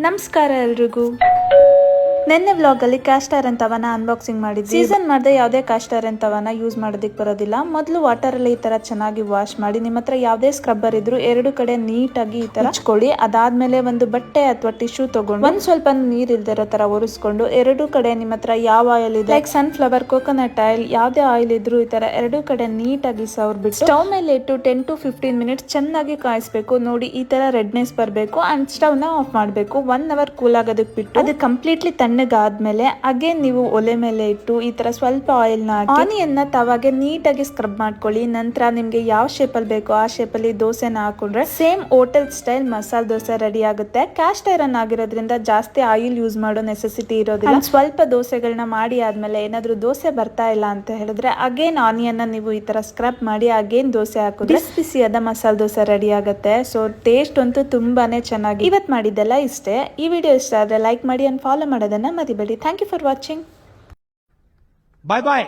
ನಮಸ್ಕಾರ ಎಲ್ರಿಗೂ. ನೆನ್ನೆ ವ್ಲಾಗಲ್ಲಿ ಕ್ಯಾಸ್ಟ್ ಐರನ್ ತವನ ಅನ್ಬಾಕ್ಸಿಂಗ್ ಮಾಡಿದ್ವಿ. ಸೀಸನ್ ಮಾಡದೆ ಯಾವುದೇ ಕ್ಯಾಸ್ಟ್ ಐರನ್ ತವನ ಯೂಸ್ ಮಾಡೋದಕ್ಕೆ ಬರೋದಿಲ್ಲ. ಮೊದಲು ವಾಟರಲ್ಲಿ ಈ ತರ ಚೆನ್ನಾಗಿ ವಾಶ್ ಮಾಡಿ, ನಿಮ್ಮ ಹತ್ರ ಯಾವುದೇ ಸ್ಕ್ರಬ್ಬರ್ ಇದ್ರು ಎರಡು ಕಡೆ ನೀಟಾಗಿ ಈ ತರ ಹಚ್ಕೊಳ್ಳಿ. ಅದಾದ್ಮೇಲೆ ಒಂದು ಬಟ್ಟೆ ಅಥವಾ ಟಿಶ್ಯೂ ತಗೊಂಡು ಒಂದ್ ಸ್ವಲ್ಪ ನೀರ್ ಇಲ್ದಿರೋ ತರ ಒರೆಸ್ಕೊಂಡು ಎರಡು ಕಡೆ ನಿಮ್ಮ ಹತ್ರ ಯಾವ ಆಯಿಲ್ ಇದೆ, ಲೈಕ್ ಸನ್ಫ್ಲವರ್, ಕೋಕೋನಟ್ ಆಯಿಲ್, ಯಾವುದೇ ಆಯಿಲ್ ಇದ್ರು ಈ ತರ ಎರಡು ಕಡೆ ನೀಟಾಗಿ ಸವರ್ಬಿಟ್ಟು ಸ್ಟವ್ ಮೇಲೆ ಇಟ್ಟು 10 to 15 ಮಿನಿಟ್ಸ್ ಚೆನ್ನಾಗಿ ಕಾಯಿಸ್ಬೇಕು. ನೋಡಿ ಈ ತರ ರೆಡ್ನೆಸ್ ಬರಬೇಕು. ಅಂಡ್ ಸ್ಟವ್ ನ ಆಫ್ ಮಾಡಬೇಕು. 1 hour ಕೂಲ್ ಆಗೋದಕ್ಕೆ ಬಿಟ್ಟು ಅದು ಕಂಪ್ಲೀಟ್ಲಿ ತಣ್ಣಗಾದ್ಮೇಲೆ ಅಗೇನ್ ನೀವು ಒಲೆ ಮೇಲೆ ಇಟ್ಟು ಈ ತರ ಸ್ವಲ್ಪ ಆಯಿಲ್ ನ ಹಾಕಿ ಆನಿಯನ್ ನ ತವಾಗೆ ನೀಟಾಗಿ ಸ್ಕ್ರಬ್ ಮಾಡ್ಕೊಳ್ಳಿ. ನಂತರ ನಿಮ್ಗೆ ಯಾವ ಶೇಪ್ ಅಲ್ಲಿ ಬೇಕೋ ಆ ಶೇಪ್ ಅಲ್ಲಿ ದೋಸೆನ ಹಾಕೊಂಡ್ರೆ same hotel style masala dosa ready ಆಗುತ್ತೆ. ಕ್ಯಾಸ್ಟ್ ಐರನ್ ಆಗಿರೋದ್ರಿಂದ ಜಾಸ್ತಿ ಆಯಿಲ್ ಯೂಸ್ ಮಾಡೋ ನೆಸೆಸಿಟಿ ಇರೋದಿಲ್ಲ. ಸ್ವಲ್ಪ ದೋಸೆಗಳನ್ನ ಮಾಡಿ ಆದ್ಮೇಲೆ ಏನಾದ್ರೂ ದೋಸೆ ಬರ್ತಾ ಇಲ್ಲ ಅಂತ ಹೇಳಿದ್ರೆ ಅಗೇನ್ ಆನಿಯನ್ ನ ನೀವು ಈ ತರ ಸ್ಕ್ರಬ್ ಮಾಡಿ ಅಗೇನ್ ದೋಸೆ ಹಾಕಿದ್ರೆ ಬಿಸಿಯಾದ ಮಸಾಲೆ ದೋಸೆ ರೆಡಿ ಆಗುತ್ತೆ. ಸೊ ಟೇಸ್ಟ್ ಅಂತೂ ತುಂಬಾನೇ ಚೆನ್ನಾಗಿ. ಇವತ್ತು ಮಾಡಿದ್ದೆಲ್ಲ ಇಷ್ಟೇ. ಈ ವಿಡಿಯೋ ಇಷ್ಟ ಆದ್ರೆ ಲೈಕ್ ಮಾಡಿ ಅಂಡ್ ಫಾಲೋ ಮಾಡೋದನ್ನ ಮರಿಬೇಡಿ. Thank you for watching. Bye bye.